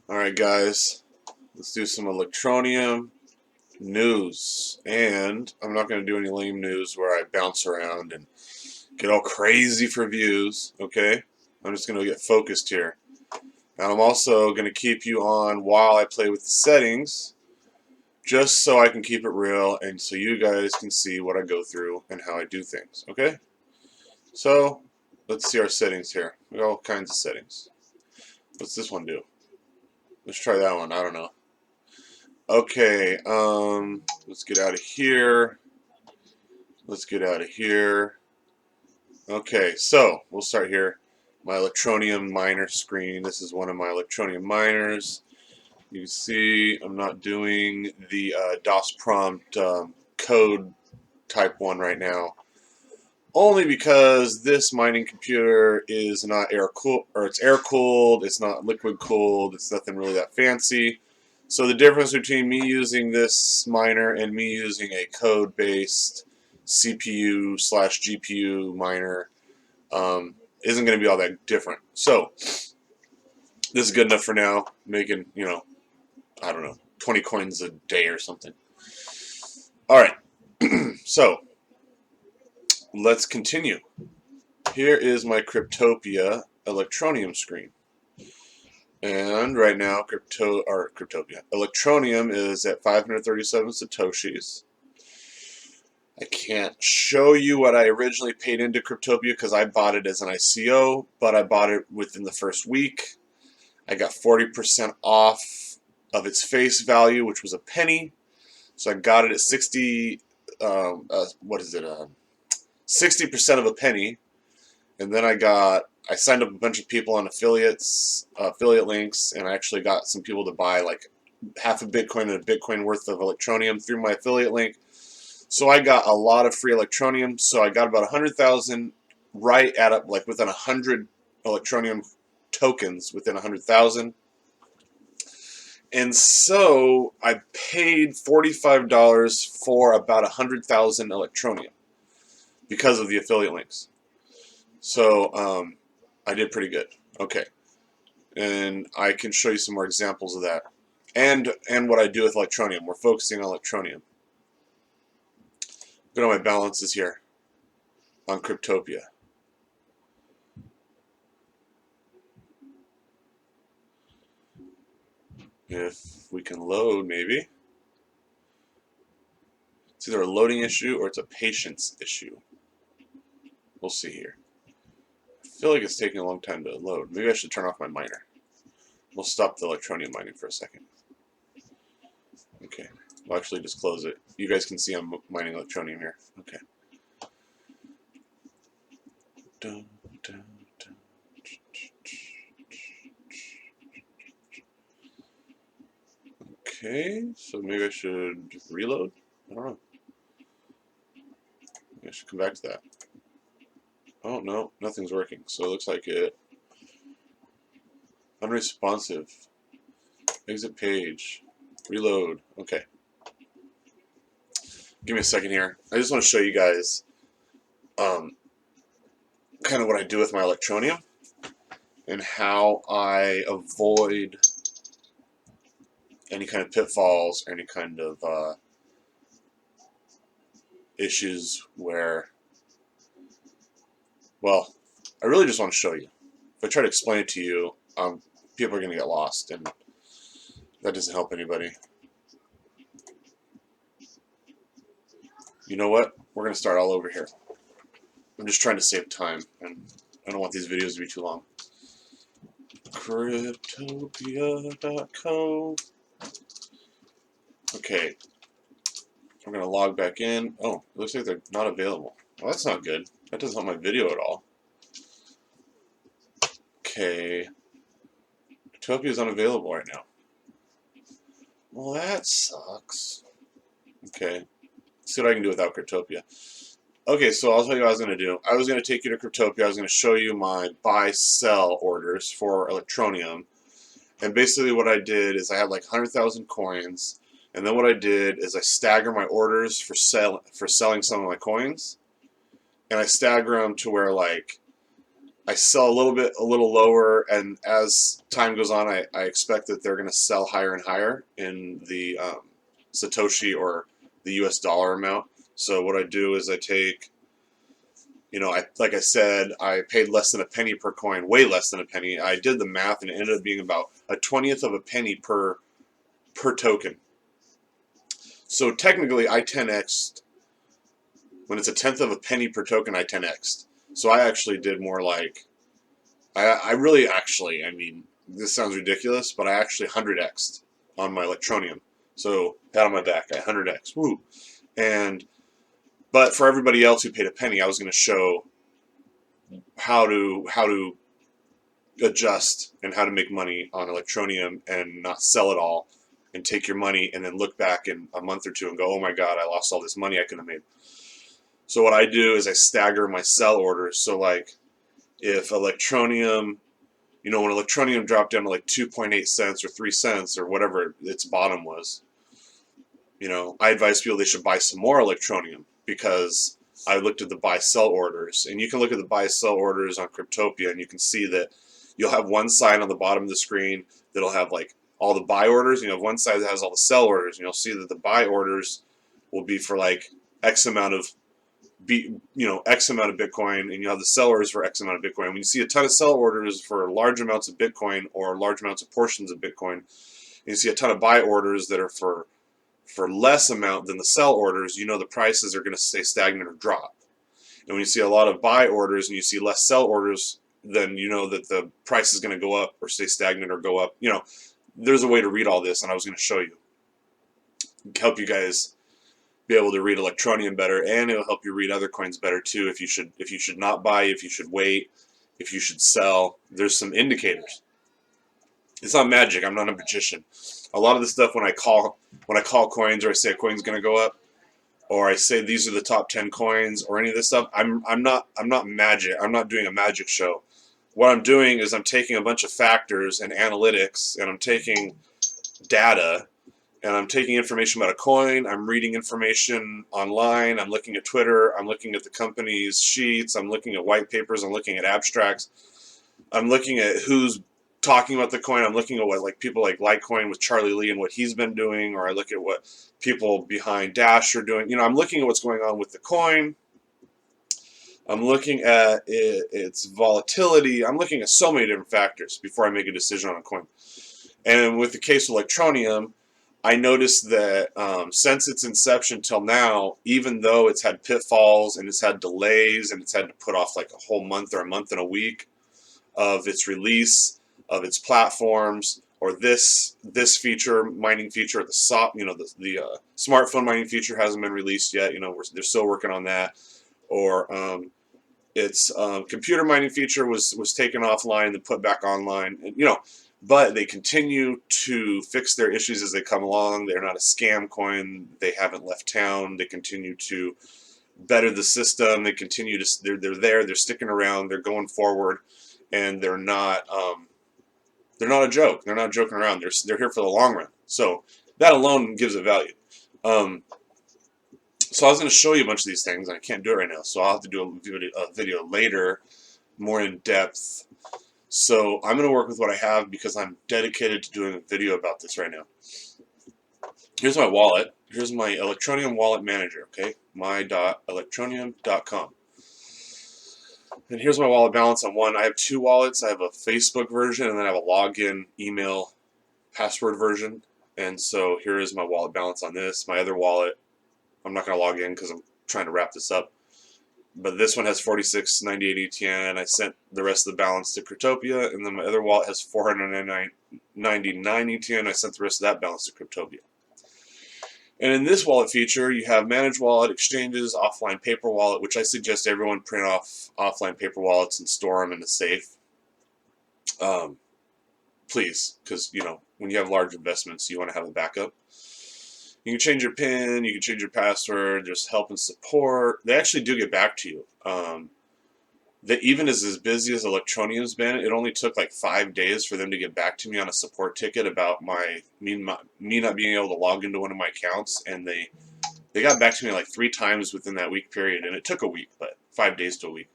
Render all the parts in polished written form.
Alright guys, let's do some Electroneum news. And I'm not going to do any lame news where I bounce around and get all crazy for views, okay? I'm just going to get focused here. And I'm also going to keep you on while I play with the settings, just so I can keep it real and so you guys can see what I go through and how I do things, okay? So, let's see our settings here. We got all kinds of settings. What's this one do? Let's try that one. I don't know. Okay, let's get out of here. Let's get out of here. Okay, so we'll start here. My Electroneum miner screen. This is one of my Electroneum miners. You can see I'm not doing the DOS prompt code type one right now. Only because this mining computer is not air cooled, or it's air cooled, it's not liquid cooled, it's nothing really that fancy. So the difference between me using this miner and me using a code-based CPU slash GPU miner isn't going to be all that different. So this is good enough for now, making, I don't know, 20 coins a day or something. All right, so let's continue. Here is my Cryptopia Electroneum screen. And right now, Electroneum is at 537 Satoshis. I can't show you what I originally paid into Cryptopia because I bought it as an ICO, but I bought it within the first week. I got 40% off of its face value, which was a penny. So I got it at 60, 60% of a penny. And then I signed up a bunch of people on affiliate links, and I actually got some people to buy like half a Bitcoin and a Bitcoin worth of Electroneum through my affiliate link. So I got a lot of free Electroneum. So I got about 100,000 right at up like within 100 Electroneum tokens within 100,000. And so I paid $45 for about 100,000 Electroneum because of the affiliate links. So I did pretty good. Okay, and I can show you some more examples of that, and what I do with Electroneum. We're focusing on Electroneum. Look at my balances here on Cryptopia. If we can load, maybe. It's either a loading issue or it's a patience issue. We'll see here. I feel like it's taking a long time to load. Maybe I should turn off my miner. We'll stop the Electroneum mining for a second. Okay, we'll actually just close it. You guys can see I'm mining Electroneum here. Okay. Dun, dun, dun. Okay, so maybe I should reload? I don't know. Maybe I should come back to that. Oh, no, nothing's working. So it looks like it. Unresponsive. Exit page. Reload. Okay. Give me a second here. I just want to show you guys kind of what I do with my Electroneum and how I avoid any kind of pitfalls or any kind of issues where, well, I really just want to show you. If I try to explain it to you, people are going to get lost, and that doesn't help anybody. You know what? We're going to start all over here. I'm just trying to save time, and I don't want these videos to be too long. Cryptopia.co. Okay. I'm going to log back in. Oh, it looks like they're not available. Well, that's not good. That doesn't help my video at all. Okay. Cryptopia is unavailable right now. Well, that sucks. Okay. Let's see what I can do without Cryptopia. Okay, so I'll tell you what I was going to do. I was going to take you to Cryptopia. I was going to show you my buy-sell orders for Electroneum. And basically what I did is I had like 100,000 coins. And then what I did is I stagger my orders for selling some of my coins. And I stagger them to where like I sell a little lower, and as time goes on, I expect that they're going to sell higher and higher in the Satoshi or the US dollar amount. So what I do is I take, like I said, I paid less than a penny per coin, way less than a penny. I did the math, and it ended up being about a 20th of a penny per token. So technically, I 10x'd. When it's a tenth of a penny per token, I 10x'd. So I actually did more like, I really actually, I mean, this sounds ridiculous, but I actually 100x'd on my Electroneum. So pat on my back, I 100x, woo. But for everybody else who paid a penny, I was going to show how to adjust and how to make money on Electroneum and not sell it all and take your money and then look back in a month or two and go, oh my God, I lost all this money I could have made. So what I do is I stagger my sell orders. So like if Electroneum, when Electroneum dropped down to like 2.8 cents or 3 cents or whatever its bottom was, I advise people they should buy some more Electroneum because I looked at the buy-sell orders. And you can look at the buy-sell orders on Cryptopia and you can see that you'll have one side on the bottom of the screen that'll have like all the buy orders. You have one side that has all the sell orders. And you'll see that the buy orders will be for like X amount of X amount of Bitcoin, and you have the sellers for X amount of Bitcoin. When you see a ton of sell orders for large amounts of Bitcoin or large amounts of portions of Bitcoin, and you see a ton of buy orders that are for less amount than the sell orders, the prices are going to stay stagnant or drop. And when you see a lot of buy orders and you see less sell orders, then you know that the price is going to go up or stay stagnant or go up. There's a way to read all this, and I was going to show you, help you guys be able to read Electroneum better, and it'll help you read other coins better too. If you should not buy, if you should wait, if you should sell. There's some indicators. It's not magic. I'm not a magician. A lot of the stuff when I call coins, or I say a coin's going to go up, or I say these are the top 10 coins, or any of this stuff, I'm not magic. I'm not doing a magic show. What I'm doing is I'm taking a bunch of factors and analytics, and I'm taking data, and I'm taking information about a coin, I'm reading information online, I'm looking at Twitter, I'm looking at the company's sheets, I'm looking at white papers, I'm looking at abstracts, I'm looking at who's talking about the coin, I'm looking at what like people like Litecoin with Charlie Lee and what he's been doing, or I look at what people behind Dash are doing. I'm looking at what's going on with the coin. I'm looking at its volatility. I'm looking at so many different factors before I make a decision on a coin. And with the case of Electroneum, I noticed that since its inception till now, even though it's had pitfalls and it's had delays and it's had to put off like a whole month or a month and a week of its release, of its platforms, or this feature, mining feature, the smartphone mining feature hasn't been released yet. They're still working on that. Or its computer mining feature was taken offline and put back online. And, but they continue to fix their issues as they come along. They're not a scam coin. They haven't left town. They continue to better the system. They continue to they're there. They're sticking around. They're going forward, and they're not a joke. They're not joking around. They're here for the long run. So that alone gives it value. So I was going to show you a bunch of these things, and I can't do it right now. So I'll have to do a video later, more in depth. So I'm going to work with what I have because I'm dedicated to doing a video about this right now. Here's my wallet. Here's my Electroneum wallet manager, okay? my.electroneum.com. And here's my wallet balance on one. I have two wallets. I have a Facebook version, and then I have a login email password version. And so here is my wallet balance on this. My other wallet, I'm not going to log in because I'm trying to wrap this up. But this one has 4698 ETN. I sent the rest of the balance to Cryptopia, and then my other wallet has 499 ETN. I sent the rest of that balance to Cryptopia. And in this wallet feature, you have manage wallet, exchanges, offline paper wallet, which I suggest everyone print off offline paper wallets and store them in a safe. Please, because when you have large investments, you want to have a backup. You can change your PIN, you can change your password, there's help and support. They actually do get back to you. That even as busy as Electroneum's been, it only took like 5 days for them to get back to me on a support ticket about me not being able to log into one of my accounts, and they got back to me like 3 times within that week period, and it took a week, but 5 days to a week.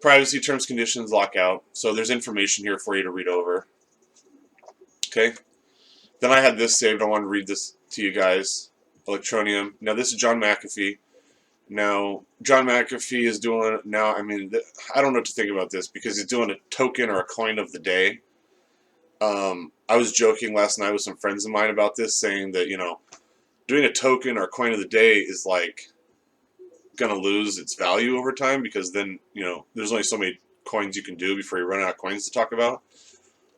Privacy terms, conditions, lockout. So there's information here for you to read over. Okay. Then I had this saved. I want to read this to you guys. Electroneum. Now this is John McAfee. Now John McAfee is doing now. I mean, I don't know what to think about this because he's doing a token or a coin of the day. I was joking last night with some friends of mine about this, saying that doing a token or coin of the day is like going to lose its value over time because then there's only so many coins you can do before you run out of coins to talk about.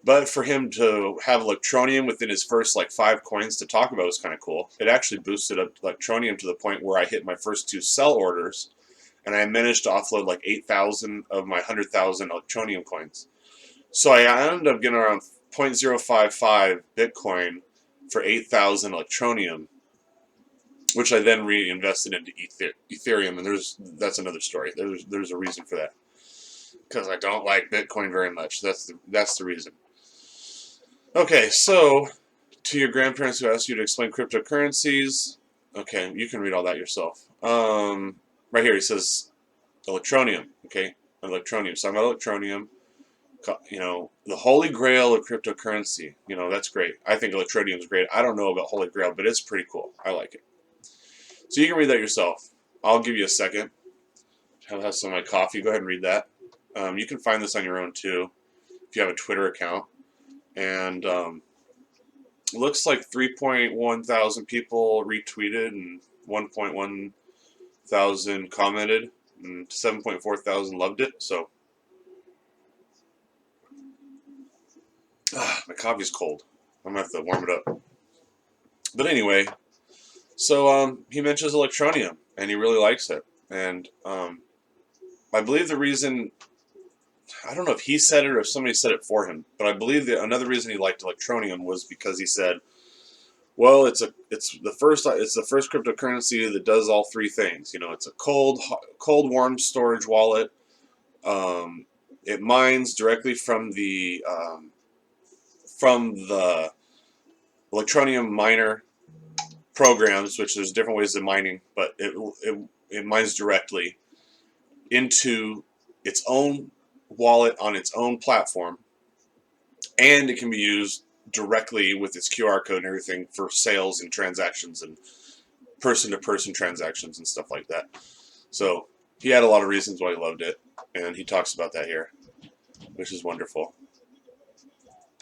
But for him to have Electroneum within his first like 5 coins to talk about was kind of cool. It actually boosted up Electroneum to the point where I hit my first 2 sell orders, and I managed to offload like 8,000 of my 100,000 Electroneum coins. So I ended up getting around 0.055 Bitcoin for 8,000 Electroneum, which I then reinvested into Ethereum, and that's another story. There's a reason for that, because I don't like Bitcoin very much. That's the reason. Okay, so to your grandparents who asked you to explain cryptocurrencies, okay, you can read all that yourself. Right here, he says Electroneum. Okay, Electroneum. So I'm at Electroneum. The holy grail of cryptocurrency. That's great. I think Electroneum is great. I don't know about holy grail, but it's pretty cool. I like it. So you can read that yourself. I'll give you a second. I'll have some of my coffee. Go ahead and read that. You can find this on your own too, if you have a Twitter account. And it looks like 3.1 thousand people retweeted and 1.1 thousand commented and 7.4 thousand loved it. So my coffee's cold. I'm gonna have to warm it up. But anyway, so he mentions Electroneum and he really likes it. And I believe the reason, I don't know if he said it or if somebody said it for him, but I believe that another reason he liked Electroneum was because he said, well, it's the first cryptocurrency that does all 3 things. It's a cold warm storage wallet. It mines directly from the Electroneum miner programs, which there's different ways of mining, but it mines directly into its own wallet on its own platform, and it can be used directly with its QR code and everything for sales and transactions and person-to-person transactions and stuff like that. So he had a lot of reasons why he loved it, and he talks about that here, which is wonderful.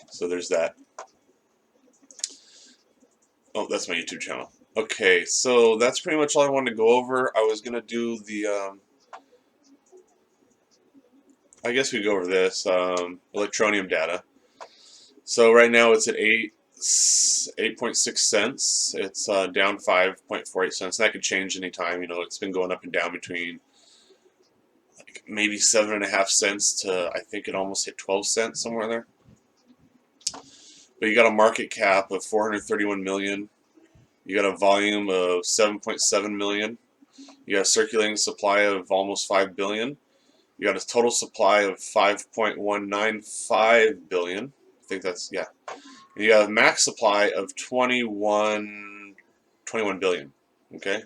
So there's that. Oh, that's my YouTube channel. Okay, so that's pretty much all I wanted to go over. I was going to do the, I guess we go over this, Electroneum data. So right now it's at 8.6 cents. It's down 5.48 cents. That could change anytime. It's been going up and down between like maybe 7.5 cents to I think it almost hit 12 cents somewhere there. But you got a market cap of 431 million. You got a volume of 7.7 million. You got a circulating supply of almost 5 billion. You got a total supply of 5.195 billion. I think that's, yeah. And you got a max supply of 21 billion. Okay.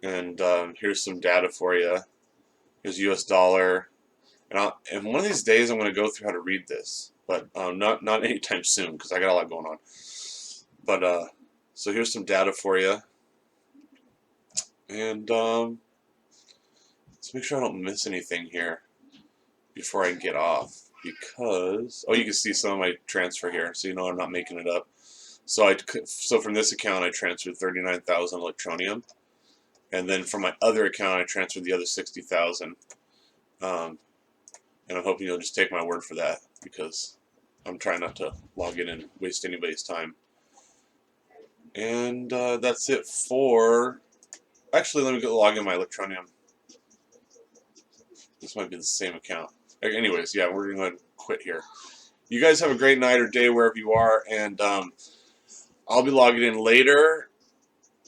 And here's some data for you. Here's US dollar. And one of these days I'm going to go through how to read this, but not anytime soon because I got a lot going on. But so here's some data for you. And let's make sure I don't miss anything here before I get off, because you can see some of my transfer here, so I'm not making it up. So from this account I transferred 39,000 Electroneum, and then from my other account I transferred the other 60,000. And I'm hoping you'll just take my word for that, because I'm trying not to log in and waste anybody's time. And that's it for. Actually, let me go log in my Electroneum. This might be the same account. Anyways, yeah, we're going to quit here. You guys have a great night or day wherever you are, and I'll be logging in later.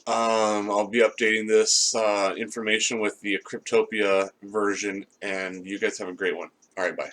I'll be updating this information with the Cryptopia version, and you guys have a great one. All right, bye.